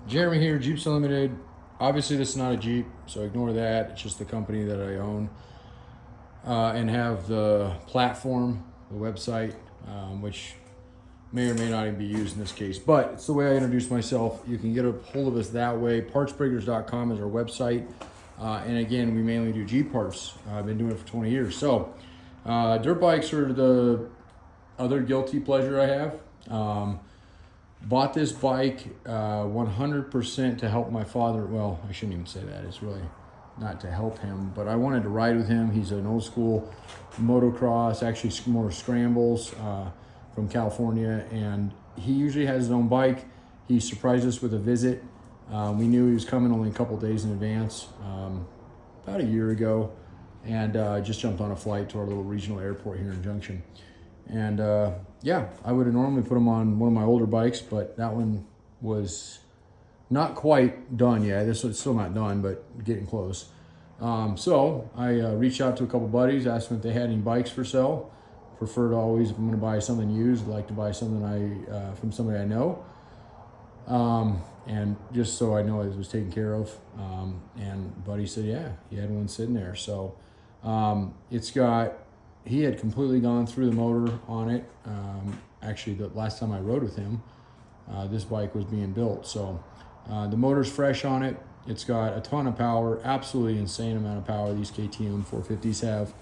Jeremy here, Jeeps Unlimited. Obviously, this is not a Jeep, so ignore that. It's just the company that I own and have the platform, the website, which may or may not even be used in this case. But it's the way I introduce myself. You can get a hold of us that way. Partsbreakers.com is our website. And again, we mainly do Jeep parts. I've been doing it for 20 years. So dirt bikes are the other guilty pleasure I have. Bought this bike 100% to help my father. Well, I shouldn't even say that. It's really not to help him, but I wanted to ride with him. He's an old school motocross, actually more scrambles from California, and he usually has his own bike. He surprised us with a visit. We knew he was coming only a couple days in advance, about a year ago, and just jumped on a flight to our little regional airport here in Junction. And yeah, I would have normally put him on one of my older bikes, but that one was not quite done yet. This one's still not done, but getting close. So I reached out to a couple buddies, asked them if they had any bikes for sale. Prefer to always, if I'm going to buy something used, I like to buy something from somebody I know. And just so I know it was taken care of. And buddy said, yeah, he had one sitting there. So he had completely gone through the motor on it. Actually, the last time I rode with him, this bike was being built. So the motor's fresh on it. It's got a ton of power, absolutely insane amount of power these KTM 450s have.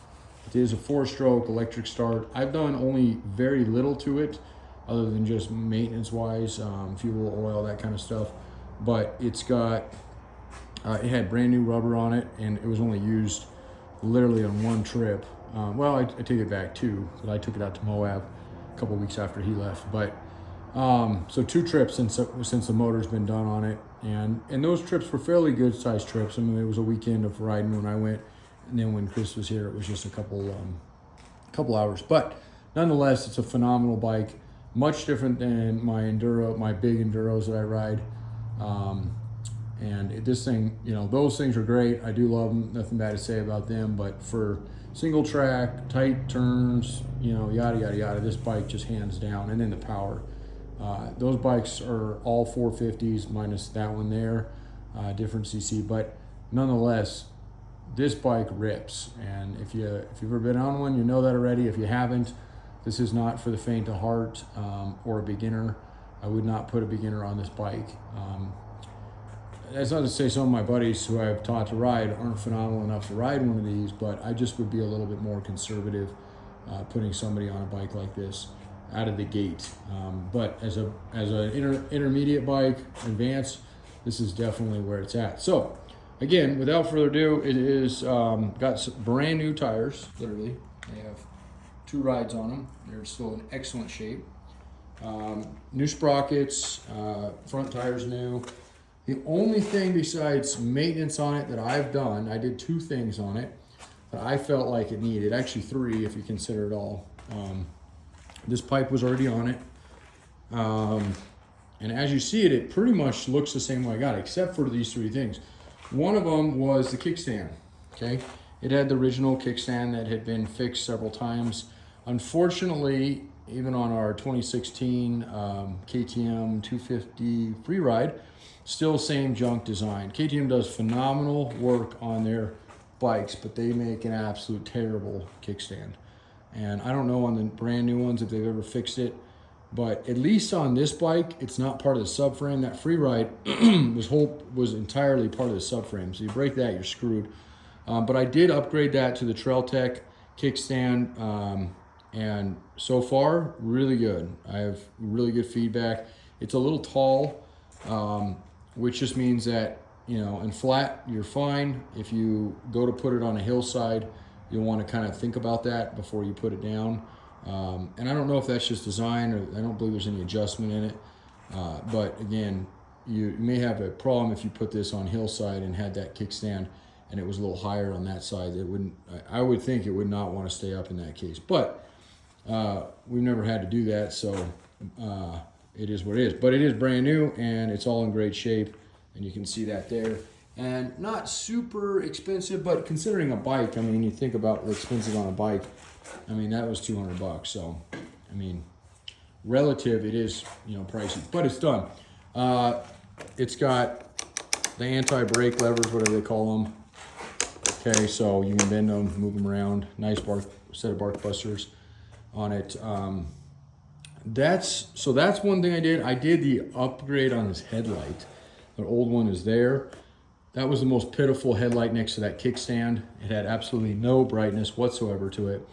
It is a 4-stroke electric start. I've done only very little to it other than just maintenance-wise, fuel, oil, that kind of stuff. But it's got, it had brand new rubber on it, and it was only used literally on one trip. Well, I take it back too, but I took it out to Moab a couple weeks after he left. But so 2 trips since the motor's been done on it, and those trips were fairly good sized trips. I mean, it was a weekend of riding when I went, and then when Chris was here, it was just a couple hours. But nonetheless, it's a phenomenal bike, much different than my big enduros that I ride. And this thing, those things are great. I do love them. Nothing bad to say about them. But for single track, tight turns, yada, yada, yada, this bike just hands down. And then the power. Those bikes are all 450s minus that one there, different CC. But nonetheless, this bike rips. And if you've ever been on one, you know that already. If you haven't, this is not for the faint of heart or a beginner. I would not put a beginner on this bike. That's not to say some of my buddies who I've taught to ride aren't phenomenal enough to ride one of these, but I just would be a little bit more conservative putting somebody on a bike like this out of the gate. But as an intermediate bike, advanced, this is definitely where it's at. So again, without further ado, it is got some brand new tires, literally. They have 2 rides on them. They're still in excellent shape. New sprockets, front tires new. The only thing besides maintenance on it that I've done, I did 2 things on it that I felt like it needed. Actually 3 if you consider it all. This pipe was already on it. And as you see it, it pretty much looks the same way I got it, except for these 3 things. One of them was the kickstand, okay? It had the original kickstand that had been fixed several times. Unfortunately, even on our 2016 KTM 250 Freeride, still same junk design. KTM does phenomenal work on their bikes, but they make an absolute terrible kickstand. And I don't know on the brand new ones if they've ever fixed it, but at least on this bike, it's not part of the subframe. That Freeride was entirely part of the subframe. So you break that, you're screwed. But I did upgrade that to the Trail Tech kickstand, and so far, really good. I have really good feedback. It's a little tall, which just means that, in flat, you're fine. If you go to put it on a hillside, you'll want to kind of think about that before you put it down. And I don't know if that's just design, or I don't believe there's any adjustment in it. But again, you may have a problem if you put this on hillside and had that kickstand and it was a little higher on that side. I would think it would not want to stay up in that case. But we've never had to do that, so it is what it is. But it is brand new and it's all in great shape, and you can see that there. And not super expensive, but considering a bike, I mean, you think about what's expensive on a bike. I mean, that was $200. So, I mean, relative, it is, pricey, but it's done. it's got the anti-brake levers, whatever they call them. Okay, so you can bend them, move them around. Nice set of bark busters on it. That's one thing I did. I did the upgrade on this headlight. The old one is there. That was the most pitiful headlight next to that kickstand. It had absolutely no brightness whatsoever to it.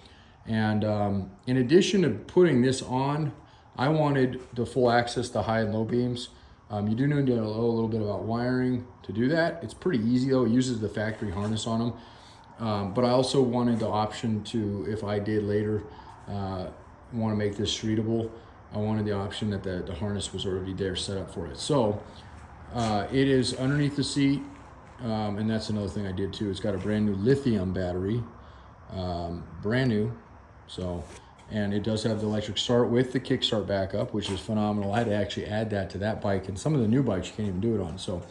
And in addition to putting this on, I wanted the full access to high and low beams. You do need to know a little bit about wiring to do that. It's pretty easy though. It uses the factory harness on them. But I also wanted the option to, if I did later want to make this streetable, I wanted the option that the harness was already there set up for it. So it is underneath the seat. And that's another thing I did too. It's got a brand new lithium battery, brand new. So, and it does have the electric start with the kickstart backup, which is phenomenal. I had to actually add that to that bike, and some of the new bikes you can't even do it on. So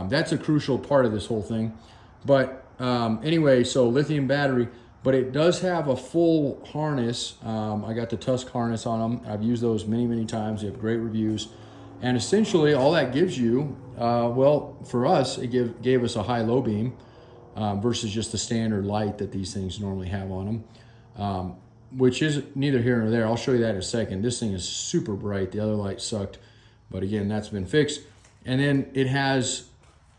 that's a crucial part of this whole thing. But anyway, so lithium battery, but it does have a full harness. I got the Tusk harness on them. I've used those many, many times. They have great reviews. And essentially all that gives you, well, for us, it gave us a high-low beam versus just the standard light that these things normally have on them, which is neither here nor there. I'll show you that in a second. This thing is super bright. The other light sucked, but again, that's been fixed. And then it has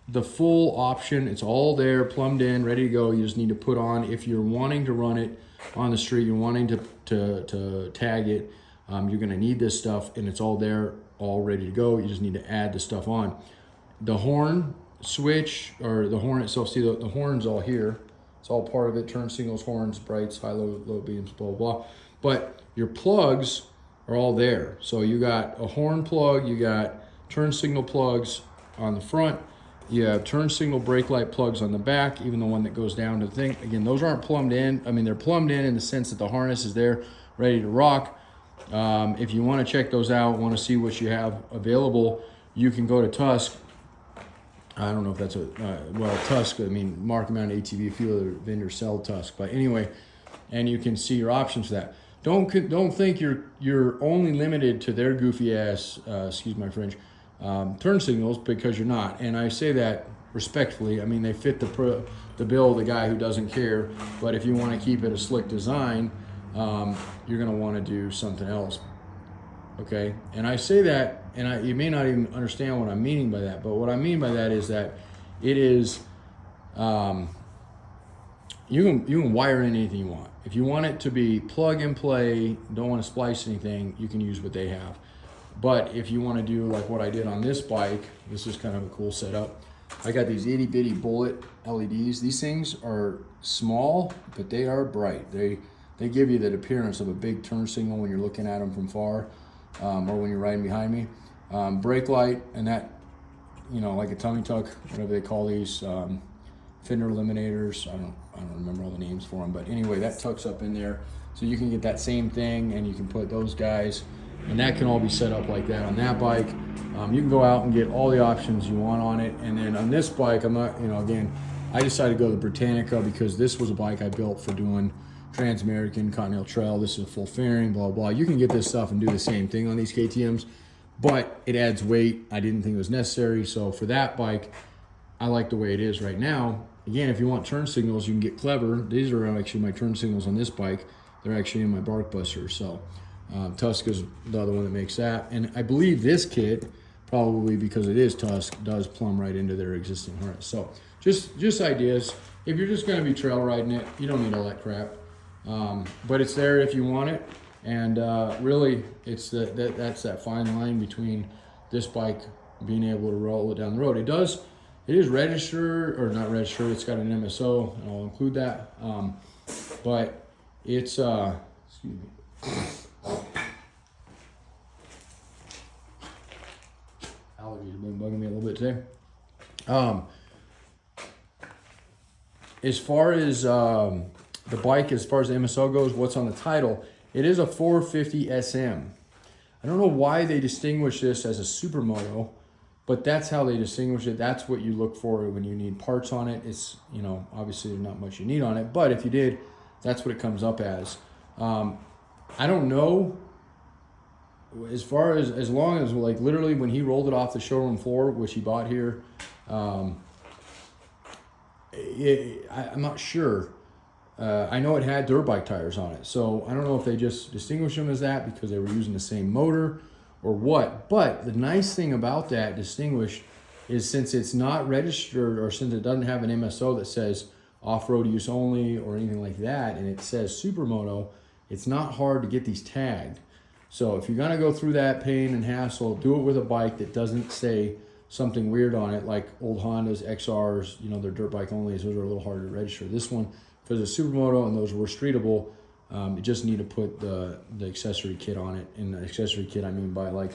the full option. It's all there, plumbed in, ready to go. You just need to put on, if you're wanting to run it on the street, you're wanting to tag it, you're gonna need this stuff, and it's all there, all ready to go. You just need to add the stuff on. The horn switch, or the horn itself, see the horn's all here. It's all part of it. Turn signals, horns, brights, high, low beams, blah, blah, blah. But your plugs are all there. So you got a horn plug, you got turn signal plugs on the front, you have turn signal brake light plugs on the back, even the one that goes down to the thing. Again, those aren't plumbed in. I mean, they're plumbed in the sense that the harness is there, ready to rock. If you want to check those out, want to see what you have available, you can go to Tusk. I don't know if that's well, Tusk, I mean, Mark them out on ATV, a few other vendors sell Tusk, but anyway, and you can see your options for that. Don't think you're only limited to their goofy ass, excuse my French, turn signals, because you're not. And I say that respectfully. I mean, they fit the bill of the guy who doesn't care, but if you want to keep it a slick design, you're going to want to do something else. Okay, and I say that, and you may not even understand what I'm meaning by that, but what I mean by that is that it is, you can wire in anything you want. If you want it to be plug and play, don't want to splice anything, you can use what they have. But if you want to do like what I did on this bike, this is kind of a cool setup. I got these itty bitty bullet LEDs. These things are small, but they are bright. They give you that appearance of a big turn signal when you're looking at them from far, or when you're riding behind me. Brake light, and that, you know, like a tummy tuck, whatever they call these, fender eliminators. I don't remember all the names for them, but anyway, that tucks up in there. So you can get that same thing, and you can put those guys, and that can all be set up like that on that bike. You can go out and get all the options you want on it. And then on this bike, I'm not, you know, again, I decided to go to the Britannica because this was a bike I built for doing Trans-American, Continental Trail. This is a full fairing, blah, blah. You can get this stuff and do the same thing on these KTMs, but it adds weight. I didn't think it was necessary. So for that bike, I like the way it is right now. Again, if you want turn signals, you can get clever. These are actually my turn signals on this bike. They're actually in my bark buster. So Tusk is the other one that makes that. And I believe this kit, probably because it is Tusk, does plumb right into their existing harness. So just ideas. If you're just going to be trail riding it, you don't need all that crap. But it's there if you want it. And really, it's that's that fine line between this bike being able to roll it down the road. It is registered, or not registered, it's got an MSO, and I'll include that. But it's, excuse me. Allergies have been bugging me a little bit today. As far as the bike, as far as the MSO goes, what's on the title, it is a 450 SM. I don't know why they distinguish this as a supermoto, but that's how they distinguish it. That's what you look for when you need parts on it. It's, you know, obviously there's not much you need on it, but if you did, that's what it comes up as. I don't know as far as long as like literally when he rolled it off the showroom floor, which he bought here, I'm not sure. I know it had dirt bike tires on it, so I don't know if they just distinguished them as that because they were using the same motor or what. But the nice thing about that distinguished is since it's not registered or since it doesn't have an MSO that says off-road use only or anything like that, and it says Supermoto, it's not hard to get these tagged. So if you're gonna go through that pain and hassle, do it with a bike that doesn't say something weird on it, like old Hondas, XRs, you know, they're dirt bike only, so those are a little harder to register. This one, because it's Supermoto and those were streetable, you just need to put the accessory kit on it. And the accessory kit, I mean by like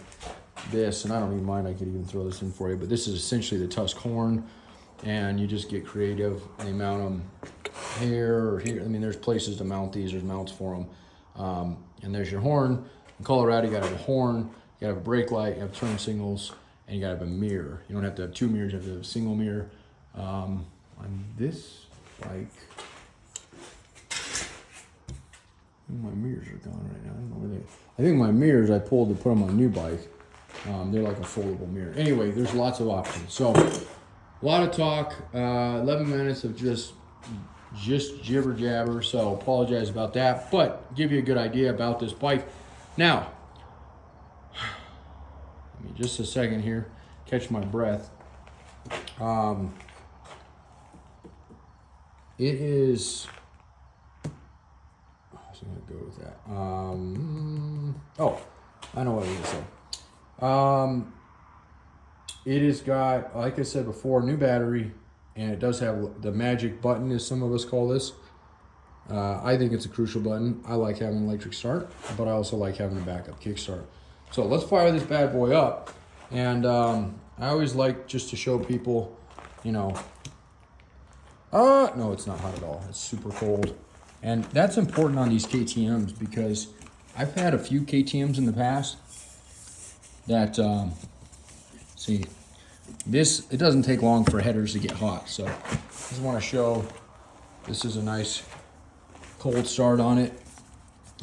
this, and I don't even mind, I could even throw this in for you, but this is essentially the Tusk horn, and you just get creative and they mount them here or here. I mean, there's places to mount these, there's mounts for them. And there's your horn. In Colorado, you gotta have a horn, you gotta have a brake light, you have turn signals, and you gotta have a mirror. You don't have to have two mirrors, you have to have a single mirror. On this bike, my mirrors are gone right now. I don't know where they. I think my mirrors I pulled to put on my new bike. They're like a foldable mirror. Anyway, there's lots of options. So, a lot of talk. 11 minutes of just jibber jabber. So, apologize about that, but give you a good idea about this bike. Now, let me just a second here, catch my breath. It is. I'm gonna go with that. Oh, I know what I'm gonna say. It has got, like I said before, new battery, and it does have the magic button, as some of us call this. I think it's a crucial button. I like having an electric start, but I also like having a backup kickstart. So let's fire this bad boy up. And I always like just to show people, you know, no, it's not hot at all. It's super cold. And that's important on these KTMs because I've had a few KTMs in the past that, see, it doesn't take long for headers to get hot. So I just want to show, this is a nice cold start on it.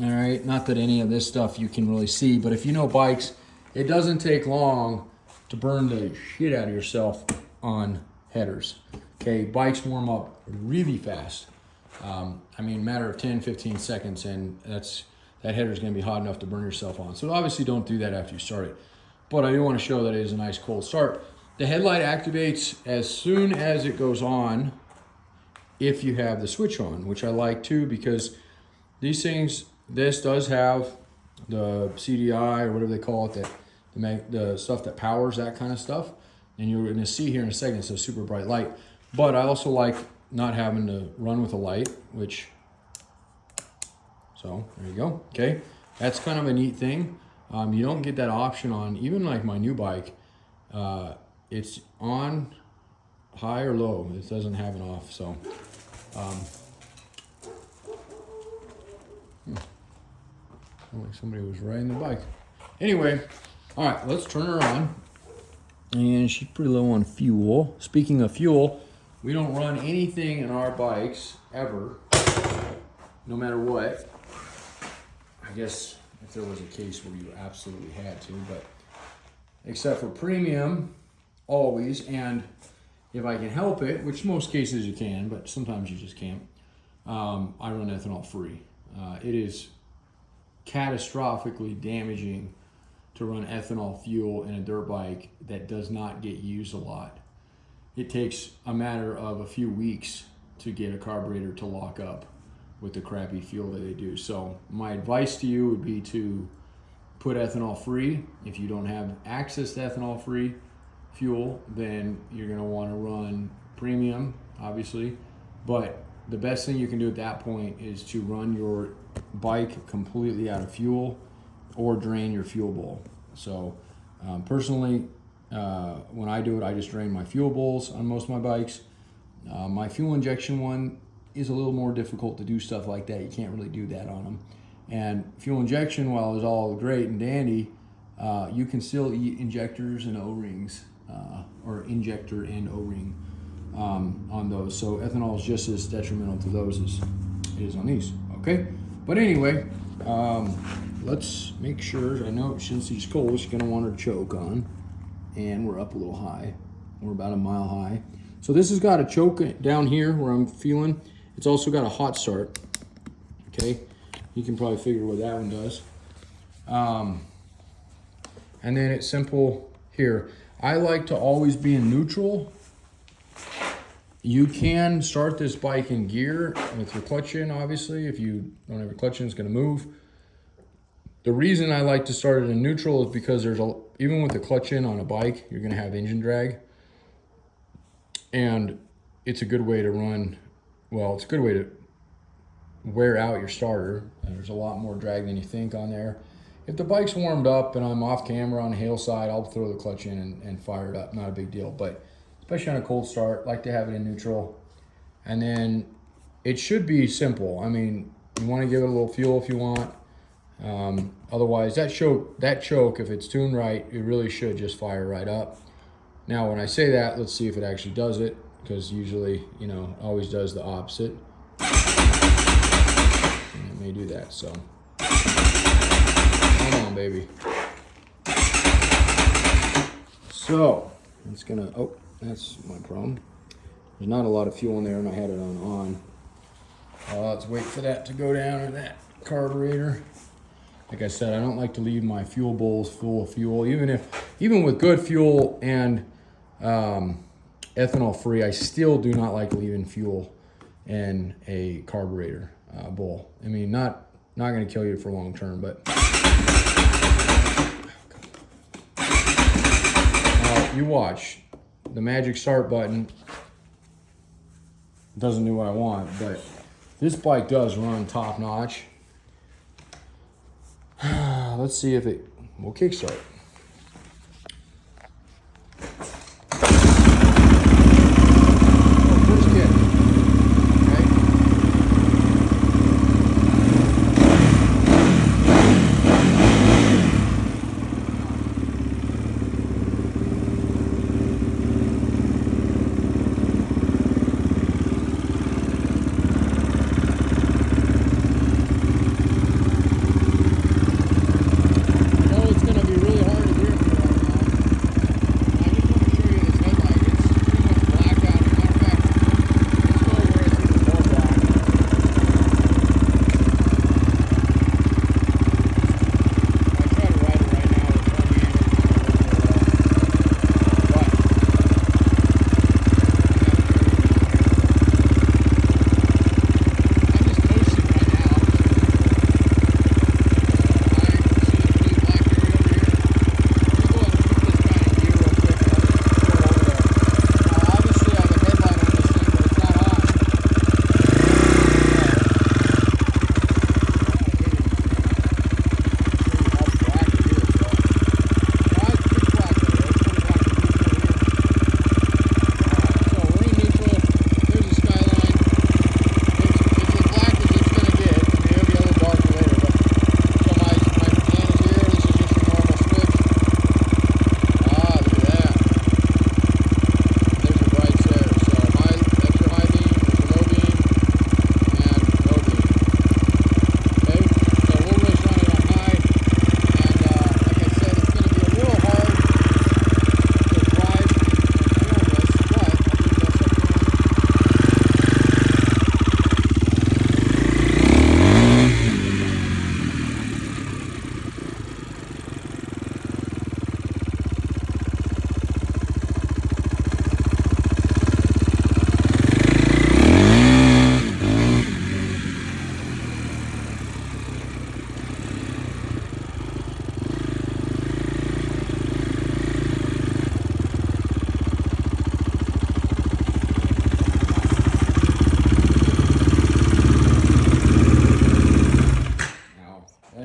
All right, not that any of this stuff you can really see, but if you know bikes, it doesn't take long to burn the shit out of yourself on headers. Okay, bikes warm up really fast. I mean, matter of 10, 15 seconds, and that header's gonna be hot enough to burn yourself on. So obviously don't do that after you start it. But I do wanna show that it is a nice cold start. The headlight activates as soon as it goes on if you have the switch on, which I like too, because these things, this does have the CDI or whatever they call it, the stuff that powers that kind of stuff. And you're gonna see here in a second, it's a super bright light. But I also like not having to run with a light, so there you go, okay? That's kind of a neat thing. You don't get that option on, even like my new bike, it's on high or low. It doesn't have an off, so. Like somebody was riding the bike. Anyway, all right, let's turn her on. And she's pretty low on fuel. Speaking of fuel, we don't run anything in our bikes ever, no matter what. I guess if there was a case where you absolutely had to, but except for premium, always, and if I can help it, which most cases you can, but sometimes you just can't, I run ethanol free. It is catastrophically damaging to run ethanol fuel in a dirt bike that does not get used a lot. It takes a matter of a few weeks to get a carburetor to lock up with the crappy fuel that they do. So my advice to you would be to put ethanol free. If you don't have access to ethanol free fuel, then you're gonna wanna run premium, obviously. But the best thing you can do at that point is to run your bike completely out of fuel or drain your fuel bowl. So personally, when I do it, I just drain my fuel bowls on most of my bikes. My fuel injection one is a little more difficult to do stuff like that. You can't really do that on them. And fuel injection, while it's all great and dandy, you can still eat injectors and O-rings, or injector and O-ring on those. So ethanol is just as detrimental to those as it is on these, okay? But anyway, let's make sure. I know since he's cold, he's gonna want to choke on, and we're up a little high. We're about a mile high. So this has got a choke down here where I'm feeling. It's also got a hot start. Okay, you can probably figure what that one does. And then it's simple here. I like to always be in neutral. You can start this bike in gear with your clutch in, obviously. If you don't have your clutch in, it's gonna move. The reason I like to start it in neutral is because even with the clutch in on a bike, you're gonna have engine drag. And it's a good way to run, well, it's a good way to wear out your starter. There's a lot more drag than you think on there. If the bike's warmed up and I'm off camera on a hillside, I'll throw the clutch in and fire it up, not a big deal. But especially on a cold start, like to have it in neutral. And then it should be simple. I mean, you want to give it a little fuel if you want. Otherwise, that choke, if it's tuned right, it really should just fire right up. Now, when I say that, let's see if it actually does it, because usually, you know, it always does the opposite. And it may do that, so. Come on, baby. So, it's gonna, oh, that's my problem. There's not a lot of fuel in there, and I had it on. Let's wait for that to go down in that carburetor. Like I said, I don't like to leave my fuel bowls full of fuel, even with good fuel and ethanol free. I still do not like leaving fuel in a carburetor bowl. I mean, not going to kill you for long term, but you watch. The magic start button doesn't do what I want, but this bike does run top notch. Let's see if it will kickstart. First kick.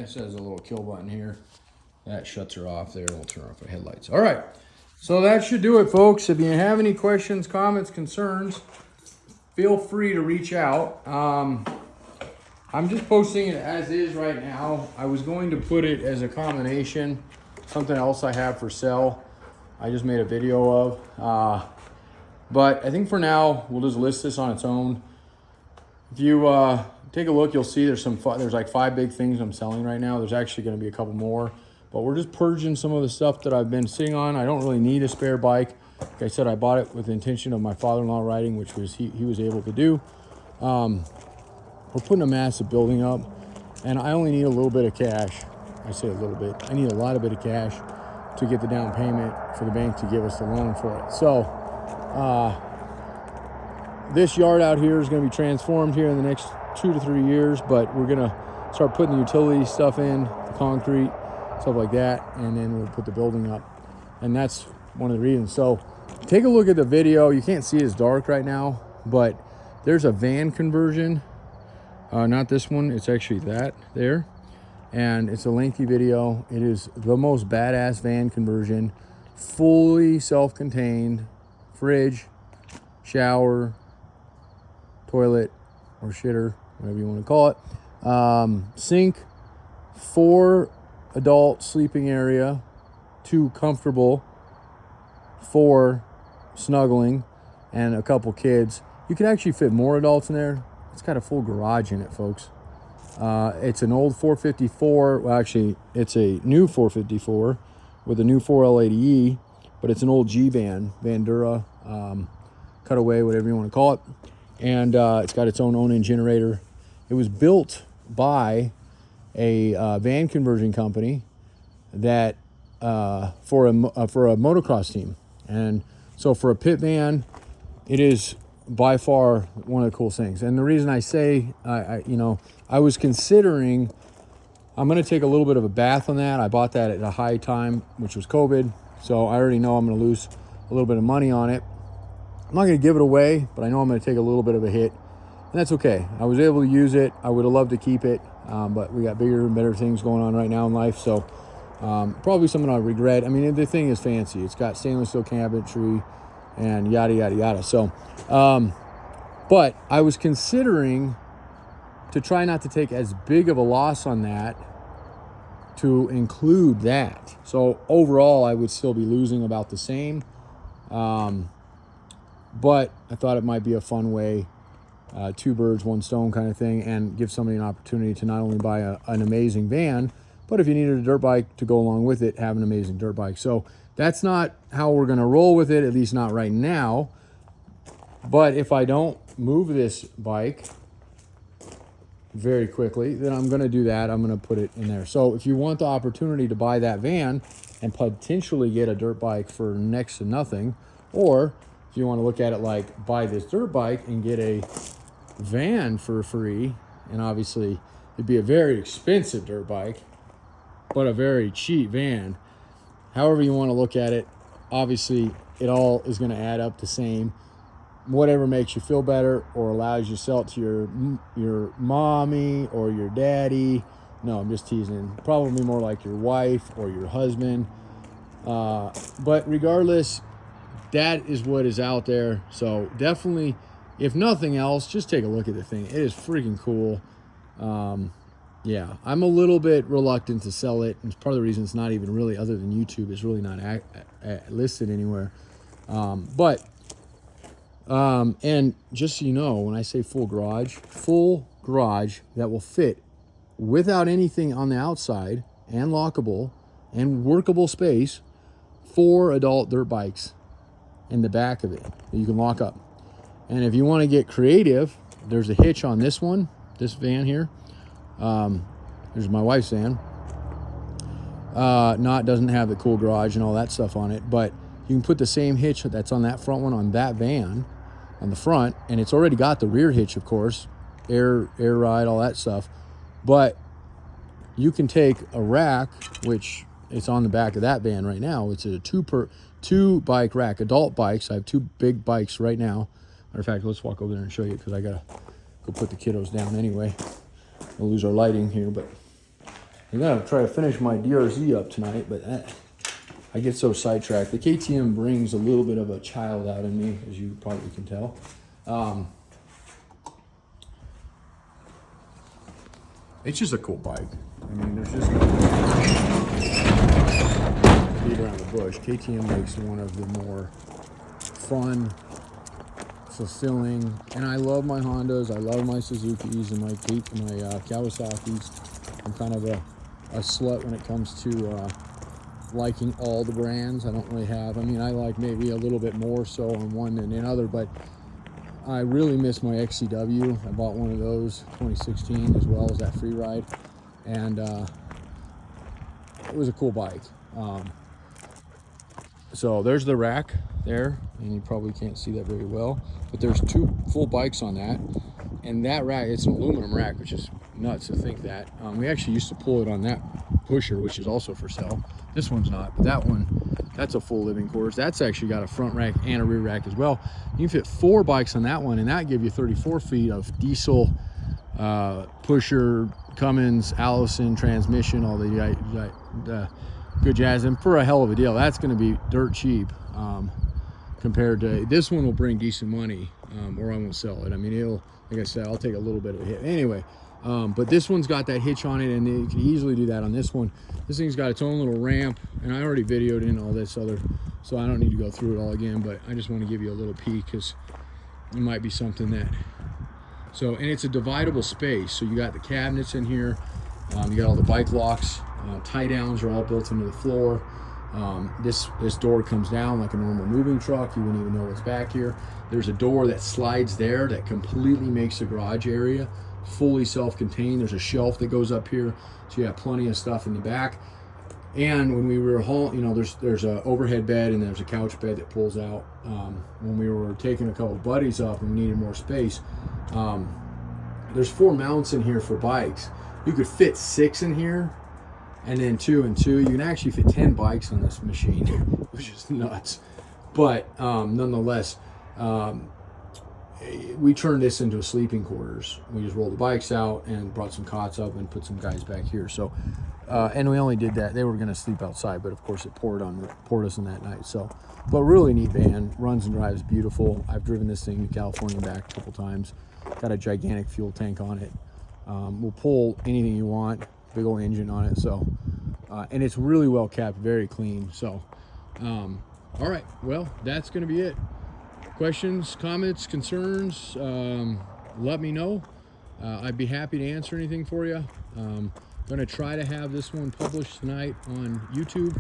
Says a little kill button here. That shuts her off there. It'll turn off the headlights. All right. So that should do it, folks. If you have any questions, comments, concerns, feel free to reach out. I'm just posting it as is right now. I was going to put it as a combination, something else I have for sale. I just made a video of. But I think for now, we'll just list this on its own. If you take a look. You'll see there's like 5 big things I'm selling right now. There's actually going to be a couple more, but we're just purging some of the stuff that I've been sitting on. I don't really need a spare bike. Like I said, I bought it with the intention of my father-in-law riding, which was he was able to do. We're putting a massive building up, and I only need a little bit of cash. I say a little bit. I need a lot of bit of cash to get the down payment for the bank to give us the loan for it. So this yard out here is going to be transformed here in the next 2 to 3 years, but we're going to start putting the utility stuff in, the concrete, stuff like that, and then we'll put the building up. And that's one of the reasons. So take a look at the video. You can't see it's dark right now, but there's a van conversion. Not this one, it's actually that there. And it's a lengthy video. It is the most badass van conversion, fully self-contained, fridge, shower, toilet, or shitter, whatever you want to call it. Sink, 4 adult sleeping area, 2 comfortable, 4 snuggling, and a couple kids. You can actually fit more adults in there. It's got a full garage in it, folks. It's an old 454. Well, actually, it's a new 454 with a new 4L80E, but it's an old G van, Vandura, cutaway, whatever you want to call it. And it's got its own generator. It was built by a van conversion company that for a motocross team. And so for a pit van, it is by far one of the coolest things. And the reason I say, I was considering, I'm going to take a little bit of a bath on that. I bought that at a high time, which was COVID. So I already know I'm going to lose a little bit of money on it. I'm not going to give it away, but I know I'm going to take a little bit of a hit. And that's okay. I was able to use it. I would have loved to keep it, but we got bigger and better things going on right now in life. So probably something I regret. I mean, the thing is fancy. It's got stainless steel cabinetry and yada, yada, yada. So, but I was considering to try not to take as big of a loss on that to include that. So overall, I would still be losing about the same. But I thought it might be a fun way, 2 birds, 1 stone kind of thing, and give somebody an opportunity to not only buy an amazing van, but if you needed a dirt bike to go along with it, have an amazing dirt bike. So that's not how we're going to roll with it, at least not right now. But if I don't move this bike very quickly, then I'm going to do that. I'm going to put it in there. So if you want the opportunity to buy that van and potentially get a dirt bike for next to nothing, or if you want to look at it like buy this dirt bike and get a van for free, and obviously it'd be a very expensive dirt bike, but a very cheap van. However you want to look at it, obviously it all is going to add up the same. Whatever makes you feel better or allows you to sell it to your mommy or your daddy. No, I'm just teasing. Probably more like your wife or your husband. But regardless, that is what is out there. So definitely, if nothing else, just take a look at the thing. It is freaking cool. Yeah, I'm a little bit reluctant to sell it. It's part of the reason it's not even really, other than YouTube, it's really not listed anywhere. And just so you know, when I say full garage that will fit without anything on the outside and lockable and workable space, 4 adult dirt bikes in the back of it that you can lock up. And if you want to get creative, there's a hitch on this one, this van here. There's my wife's van. Doesn't have the cool garage and all that stuff on it, but you can put the same hitch that's on that front one on that van on the front, and it's already got the rear hitch, of course, air ride, all that stuff. But you can take a rack, which is on the back of that van right now. It's a 2 bike rack, adult bikes. I have 2 big bikes right now. Matter of fact, let's walk over there and show you, because I gotta go put the kiddos down anyway. We'll lose our lighting here, but I'm gonna try to finish my DRZ up tonight, but I get so sidetracked. The KTM brings a little bit of a child out in me, as you probably can tell. It's just a cool bike. I mean, there's just no beat around the bush. KTM makes one of the more fun, fulfilling. And I love my Hondas, I love my Suzukis and my Kawasaki's. I'm kind of a slut when it comes to liking all the brands. I don't really have, I mean, I like maybe a little bit more so on one than another, but I really miss my XCW. I bought one of those 2016 as well as that free ride, and it was a cool bike. So there's the rack there, and you probably can't see that very well, but there's 2 full bikes on that. And that rack, it's an aluminum rack, which is nuts to think that. We actually used to pull it on that pusher, which is also for sale. This one's not, but that one, that's a full living quarters. That's actually got a front rack and a rear rack as well. You can fit 4 bikes on that one, and that give you 34 feet of diesel pusher, Cummins, Allison transmission, all the good jazz, and for a hell of a deal. That's going to be dirt cheap compared to this one. Will bring decent money, or I won't sell it. I mean, it'll, like I said, I'll take a little bit of a hit anyway. But this one's got that hitch on it, and you can easily do that on this one. This thing's got its own little ramp, and I already videoed in all this other, so I don't need to go through it all again, but I just want to give you a little peek because it might be something that, so, and it's a dividable space. So you got the cabinets in here, you got all the bike locks, tie downs are all built into the floor. This door comes down like a normal moving truck. You wouldn't even know what's back here. There's a door that slides there that completely makes the garage area fully self-contained. There's a shelf that goes up here, so you have plenty of stuff in the back. And when we were hauling, you know, there's a overhead bed and there's a couch bed that pulls out. When we were taking a couple buddies up and we needed more space, there's 4 mounts in here for bikes. You could fit 6 in here, and then 2 and 2. You can actually fit 10 bikes on this machine, which is nuts. But nonetheless, we turned this into a sleeping quarters. We just rolled the bikes out and brought some cots up and put some guys back here. So, and we only did that. They were going to sleep outside, but of course it poured us in that night. So, but really neat van, runs and drives beautiful. I've driven this thing to California and back a couple times. Got a gigantic fuel tank on it. Will pull anything you want. Big old engine on it. So, and it's really well kept, very clean. So, all right. Well, that's going to be it. Questions, comments, concerns, let me know. I'd be happy to answer anything for you. Going to try to have this one published tonight on YouTube,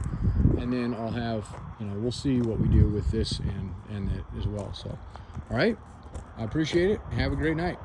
and then I'll have, you know, we'll see what we do with this and that as well. So, all right, I appreciate it. Have a great night.